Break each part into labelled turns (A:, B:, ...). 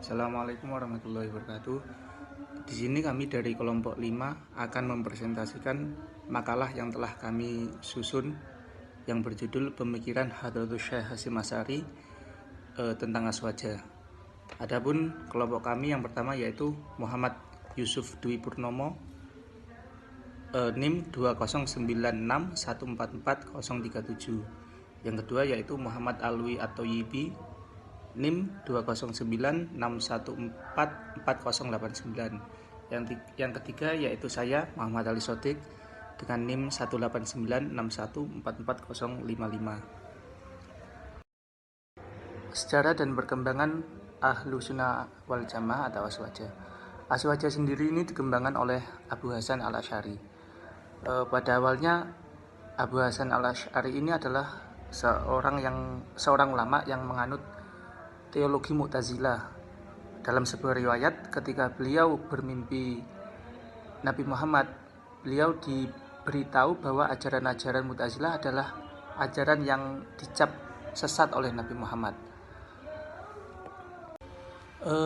A: Assalamualaikum warahmatullahi wabarakatuh. Di sini kami dari kelompok 5 akan mempresentasikan makalah yang telah kami susun yang berjudul Pemikiran Hadratus Syekh Hasyim Asy'ari tentang Aswaja. Adapun kelompok kami yang pertama yaitu Muhammad Yusuf Dwi Purnomo, NIM 20961443037. Yang kedua yaitu Muhammad Alwi At-Thayyibi, NIM 20961444089. Yang ketiga yaitu saya Muhammad Ali Sodik dengan NIM 18961444055. Sejarah dan perkembangan Ahlussunnah wal Jamaah atau Aswaja. Aswaja sendiri ini dikembangkan oleh Abu Hasan al-Asy'ari. Pada awalnya Abu Hasan al-Asy'ari ini adalah seorang ulama yang menganut teologi Mu'tazilah. Dalam sebuah riwayat, ketika beliau bermimpi Nabi Muhammad, beliau diberitahu bahwa ajaran-ajaran Mu'tazilah adalah ajaran yang dicap sesat oleh Nabi Muhammad.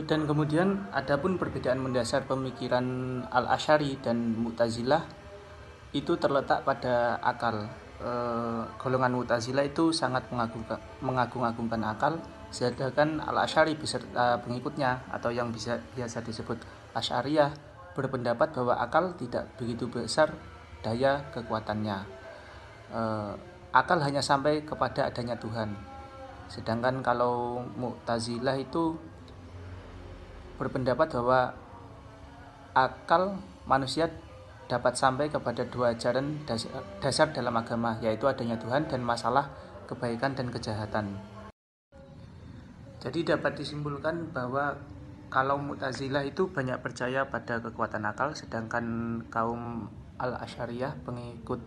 A: Dan kemudian adapun perbedaan mendasar pemikiran Al-Asy'ari dan Mu'tazilah itu terletak pada akal. Golongan Mu'tazilah itu sangat mengagung-agungkan akal, sedangkan Al-Asy'ari beserta pengikutnya atau yang biasa disebut Asy'ariyah berpendapat bahwa akal tidak begitu besar daya kekuatannya. Akal hanya sampai kepada adanya Tuhan. Sedangkan kalau Mu'tazilah itu berpendapat bahwa akal manusia dapat sampai kepada dua ajaran dasar dalam agama, yaitu adanya Tuhan dan masalah kebaikan dan kejahatan. Jadi dapat disimpulkan bahwa kalau Mu'tazilah itu banyak percaya pada kekuatan akal, sedangkan kaum Al-Asy'ariyah, pengikut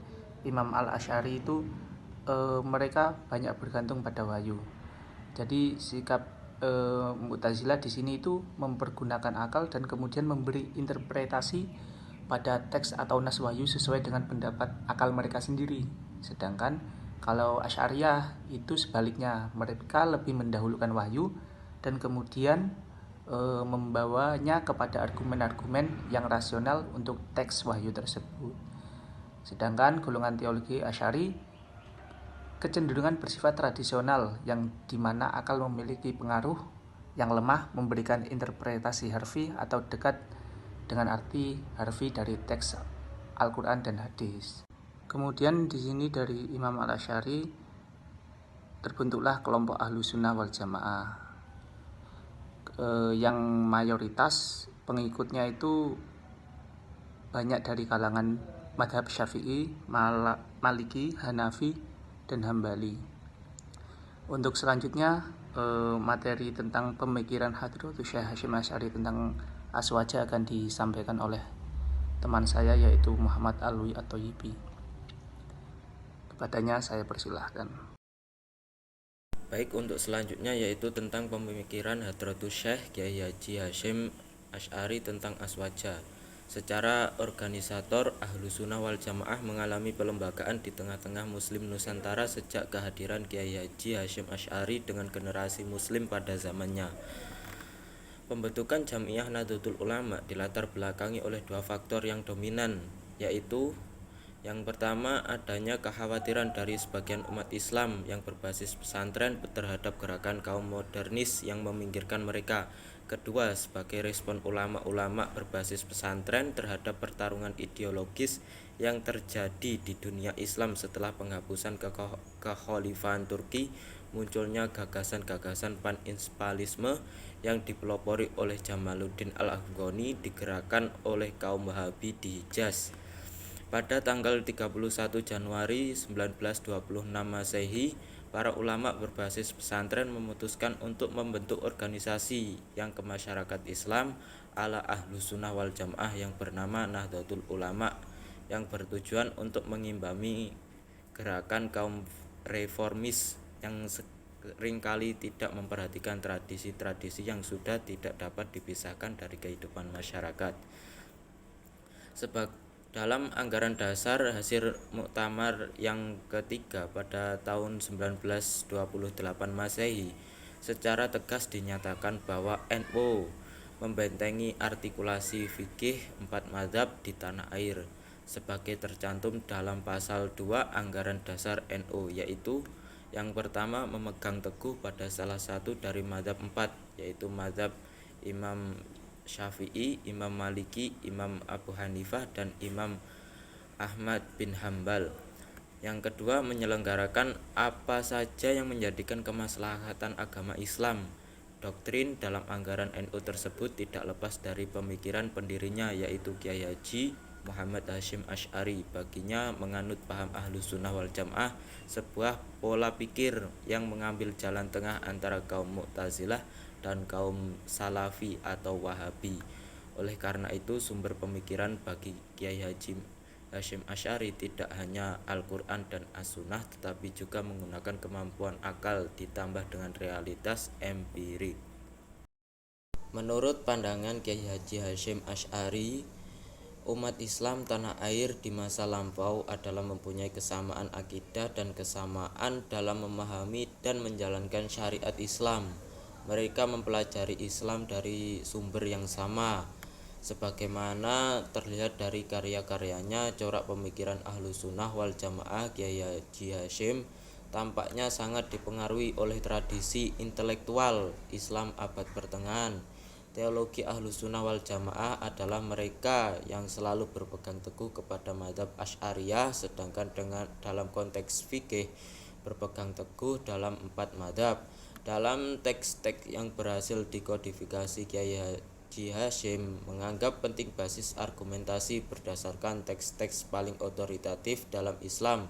A: Imam Al-Asy'ari itu mereka banyak bergantung pada wahyu. Jadi sikap Mu'tazilah di sini itu mempergunakan akal dan kemudian memberi interpretasi pada teks atau nas wahyu sesuai dengan pendapat akal mereka sendiri. Sedangkan kalau Asy'ariyah itu sebaliknya, mereka lebih mendahulukan wahyu dan kemudian membawanya kepada argumen-argumen yang rasional untuk teks wahyu tersebut. Sedangkan golongan teologi Asy'ari kecenderungan bersifat tradisional, yang dimana akal memiliki pengaruh yang lemah memberikan interpretasi harfi atau dekat dengan arti harfi dari teks Al-Quran dan hadis. Kemudian di sini dari Imam Al-Asy'ari terbentuklah kelompok Ahlussunnah wal Jamaah yang mayoritas pengikutnya itu banyak dari kalangan madhab Syafi'i, Maliki, Hanafi, dan Hambali. Untuk selanjutnya materi tentang pemikiran Hadratus Syekh Hasyim Asy'ari tentang Aswaja akan disampaikan oleh teman saya yaitu Muhammad Alwi At-Thayyibi. Kepadanya saya persilahkan.
B: Baik, untuk selanjutnya yaitu tentang pemikiran Hadratus Syekh Kyai Haji Hasyim Asy'ari tentang Aswaja. Secara organisator, Ahlussunnah wal Jamaah mengalami pelembagaan di tengah-tengah Muslim Nusantara sejak kehadiran Kyai Haji Hasyim Asy'ari dengan generasi Muslim pada zamannya. Pembentukan Jamiah Nahdlatul Ulama dilatar belakangi oleh dua faktor yang dominan, yaitu yang pertama, adanya kekhawatiran dari sebagian umat Islam yang berbasis pesantren terhadap gerakan kaum modernis yang meminggirkan mereka. Kedua, sebagai respon ulama-ulama berbasis pesantren terhadap pertarungan ideologis yang terjadi di dunia Islam setelah penghapusan kekhalifahan Turki, munculnya gagasan-gagasan pan-ispalisme yang dipelopori oleh Jamaluddin Al-Afghani digerakkan oleh kaum Wahabi di Hijaz. Pada tanggal 31 Januari 1926 Masehi, para ulama berbasis pesantren memutuskan untuk membentuk organisasi yang kemasyarakat Islam ala Ahlussunnah wal Jamaah yang bernama Nahdlatul Ulama, yang bertujuan untuk mengimbangi gerakan kaum reformis yang seringkali tidak memperhatikan tradisi-tradisi yang sudah tidak dapat dipisahkan dari kehidupan masyarakat. Dalam anggaran dasar hasil Muktamar yang ketiga pada tahun 1928 Masehi, secara tegas dinyatakan bahwa NU membentengi artikulasi fikih empat mazhab di tanah air sebagai tercantum dalam pasal 2 Anggaran Dasar NU, yaitu yang pertama memegang teguh pada salah satu dari mazhab empat, yaitu mazhab Imam Syafi'i, Imam Maliki, Imam Abu Hanifah, dan Imam Ahmad bin Hambal. Yang kedua, menyelenggarakan apa saja yang menjadikan kemaslahatan agama Islam. Doktrin dalam anggaran NU tersebut tidak lepas dari pemikiran pendirinya, yaitu Kiai Haji Muhammad Hasyim Asy'ari. Baginya menganut paham Ahlus Sunnah wal Jamaah, sebuah pola pikir yang mengambil jalan tengah antara kaum Mu'tazilah dan kaum Salafi atau Wahabi. Oleh karena itu, sumber pemikiran bagi Kiai Haji Hasyim Asy'ari tidak hanya Al-Quran dan As-Sunnah, tetapi juga menggunakan kemampuan akal ditambah dengan realitas empirik. Menurut pandangan Kiai Haji Hasyim Asy'ari, umat Islam tanah air di masa lampau adalah mempunyai kesamaan akidah dan kesamaan dalam memahami dan menjalankan syariat Islam. Mereka mempelajari Islam dari sumber yang sama, sebagaimana terlihat dari karya-karyanya. Corak pemikiran Ahlus Sunnah wal Jamaah Kiai Haji Hasyim tampaknya sangat dipengaruhi oleh tradisi intelektual Islam abad pertengahan. Teologi Ahlus Sunnah wal Jamaah adalah mereka yang selalu berpegang teguh kepada mazhab Asy'ariyah, sedangkan dalam konteks fikih berpegang teguh dalam empat mazhab. Dalam teks-teks yang berhasil dikodifikasi, Kiai Haji Hasyim menganggap penting basis argumentasi berdasarkan teks-teks paling otoritatif dalam Islam,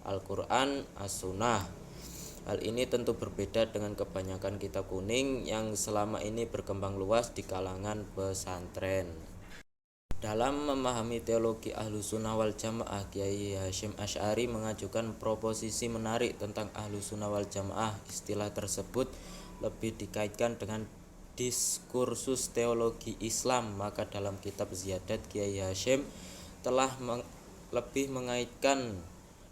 B: Al-Quran, As-Sunnah. Hal ini tentu berbeda dengan kebanyakan kitab kuning yang selama ini berkembang luas di kalangan pesantren. Dalam memahami teologi Ahlus Sunnah wal Jamaah, Kiai Hasyim Asy'ari mengajukan proposisi menarik tentang Ahlus Sunnah wal Jamaah. Istilah tersebut lebih dikaitkan dengan diskursus teologi Islam, maka dalam kitab Ziyadat, Kiai Hasyim telah lebih mengaitkan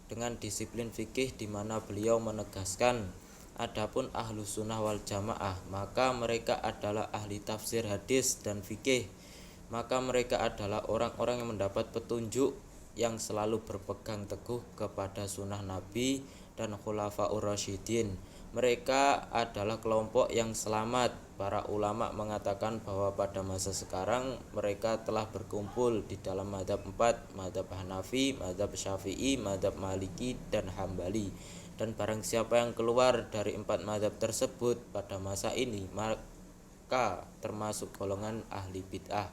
B: dengan disiplin fikih, di mana beliau menegaskan, adapun Ahlus Sunnah wal Jamaah maka mereka adalah ahli tafsir hadis dan fikih. Maka mereka adalah orang-orang yang mendapat petunjuk, yang selalu berpegang teguh kepada sunnah Nabi dan Khulafaur Rasyidin. Mereka adalah kelompok yang selamat. Para ulama mengatakan bahwa pada masa sekarang mereka telah berkumpul di dalam mazhab 4, mazhab Hanafi, mazhab Syafi'i, mazhab Maliki, dan Hambali. Dan barang siapa yang keluar dari 4 mazhab tersebut pada masa ini, maka termasuk golongan ahli bid'ah.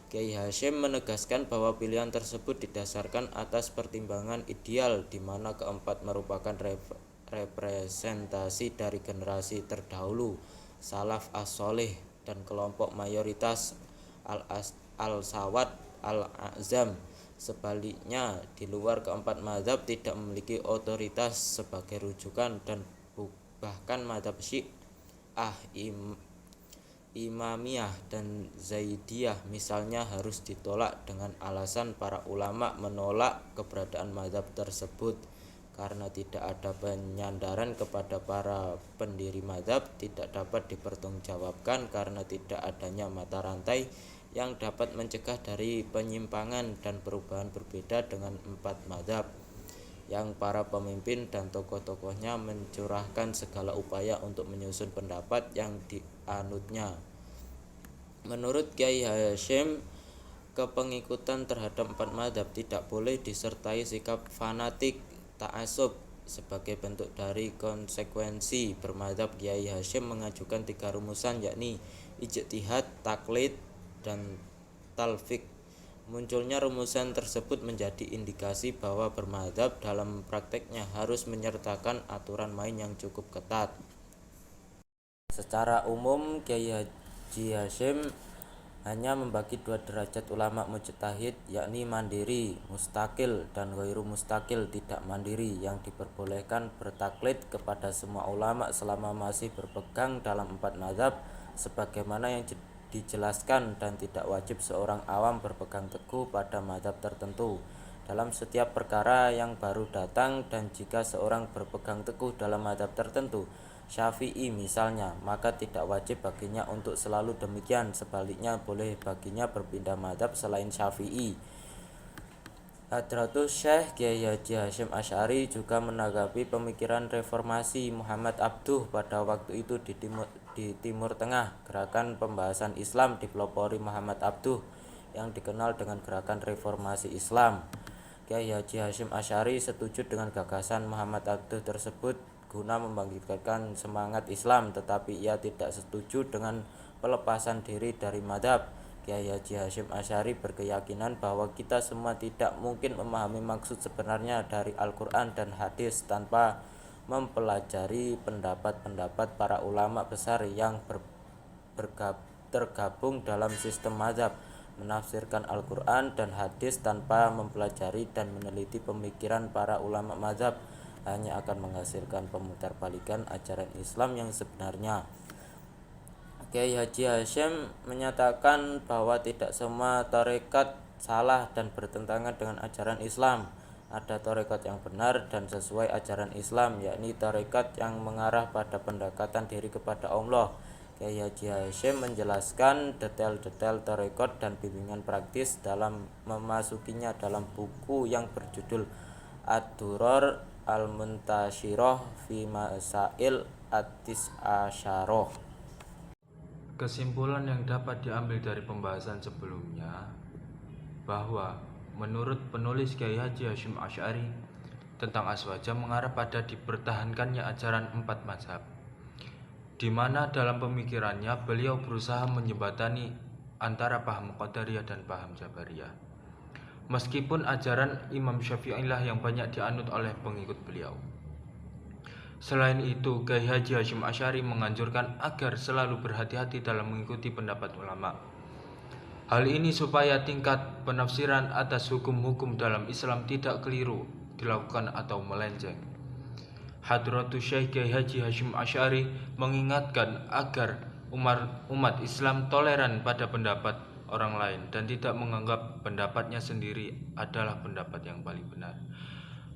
B: Kiai Hasyim menegaskan bahwa pilihan tersebut didasarkan atas pertimbangan ideal, di mana keempat merupakan representasi dari generasi terdahulu, salaf as-sholih, dan kelompok mayoritas al-sawat al-azam. Sebaliknya, di luar keempat mazhab tidak memiliki otoritas sebagai rujukan, dan bahkan mazhab Syiah, Imamiyah, dan Zaidiyah misalnya harus ditolak dengan alasan para ulama menolak keberadaan mazhab tersebut karena tidak ada penyandaran kepada para pendiri mazhab, tidak dapat dipertanggungjawabkan karena tidak adanya mata rantai yang dapat mencegah dari penyimpangan dan perubahan berbeda dengan empat mazhab yang para pemimpin dan tokoh-tokohnya mencurahkan segala upaya untuk menyusun pendapat yang dianutnya. Menurut Kiai Hasyim, kepengikutan terhadap empat mazhab tidak boleh disertai sikap fanatik, ta'assub. Sebagai bentuk dari konsekuensi bermazhab, Kiai Hasyim mengajukan 3 rumusan, yakni ijtihad, taklid, dan talfiq. Munculnya rumusan tersebut menjadi indikasi bahwa bermadzhab dalam prakteknya harus menyertakan aturan main yang cukup ketat. Secara umum, Kiai Haji Hasyim hanya membagi 2 derajat ulama mujtahid, yakni mandiri, mustaqil, dan ghairu mustaqil, tidak mandiri, yang diperbolehkan bertaklid kepada semua ulama selama masih berpegang dalam 4 mazhab sebagaimana yang dijelaskan, dan tidak wajib seorang awam berpegang teguh pada mazhab tertentu dalam setiap perkara yang baru datang. Dan jika seorang berpegang teguh dalam mazhab tertentu, Syafi'i misalnya, maka tidak wajib baginya untuk selalu demikian. Sebaliknya boleh baginya berpindah mazhab selain Syafi'i. Hadratus Syekh Kiai Haji Hasyim Asy'ari juga menanggapi pemikiran reformasi Muhammad Abduh pada waktu itu di Timur Tengah. Gerakan pembahasan Islam dipelopori Muhammad Abduh yang dikenal dengan gerakan reformasi Islam. Kiai Haji Hasyim Asy'ari setuju dengan gagasan Muhammad Abduh tersebut guna membangkitkan semangat Islam, tetapi ia tidak setuju dengan pelepasan diri dari mazhab. Kiai Haji Hasyim Asy'ari berkeyakinan bahwa kita semua tidak mungkin memahami maksud sebenarnya dari Al-Quran dan hadis tanpa mempelajari pendapat-pendapat para ulama besar yang tergabung dalam sistem mazhab. Menafsirkan Al-Quran dan hadis tanpa mempelajari dan meneliti pemikiran para ulama mazhab hanya akan menghasilkan pemutarbalikan ajaran Islam yang sebenarnya. Kiai Haji Hasyim menyatakan bahwa tidak semua tarekat salah dan bertentangan dengan ajaran Islam. Ada tarekat yang benar dan sesuai ajaran Islam, yakni tarekat yang mengarah pada pendekatan diri kepada Allah. Kiai Haji Hasyim menjelaskan detail-detail tarekat dan bimbingan praktis dalam memasukinya dalam buku yang berjudul Ad-Durar Al-Muntashirah fi Masail At-Tis'asyarah.
C: Kesimpulan yang dapat diambil dari pembahasan sebelumnya bahwa menurut penulis Kiai Haji Hasyim Asy'ari tentang aswaja mengarah pada dipertahankannya ajaran 4 mazhab, di mana dalam pemikirannya beliau berusaha menjembatani antara paham Qadariyah dan paham Jabariyah. Meskipun ajaran Imam Syafi'i lah yang banyak dianut oleh pengikut beliau. Selain itu, Kiai Haji Hasyim Asy'ari menganjurkan agar selalu berhati-hati dalam mengikuti pendapat ulama. Hal ini supaya tingkat penafsiran atas hukum-hukum dalam Islam tidak keliru dilakukan atau melenceng. Hadratus Syekh Kiai Haji Hasyim Asy'ari mengingatkan agar umat Islam toleran pada pendapat orang lain dan tidak menganggap pendapatnya sendiri adalah pendapat yang paling benar.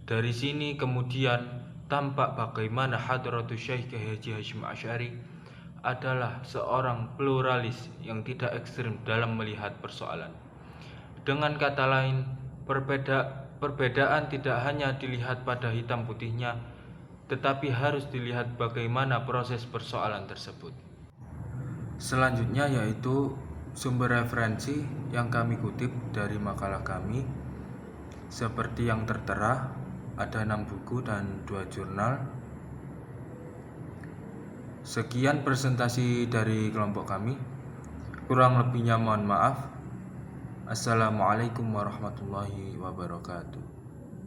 C: Dari sini kemudian tampak bagaimana Hadratus Syekh Kiai Haji Hasyim Asy'ari adalah seorang pluralis yang tidak ekstrem dalam melihat persoalan. Dengan kata lain, perbedaan tidak hanya dilihat pada hitam putihnya, tetapi harus dilihat bagaimana proses persoalan tersebut. Selanjutnya yaitu sumber referensi yang kami kutip dari makalah kami. Seperti yang tertera, ada 6 buku dan 2 jurnal. Sekian presentasi dari kelompok kami. Kurang lebihnya mohon maaf. Assalamualaikum warahmatullahi wabarakatuh.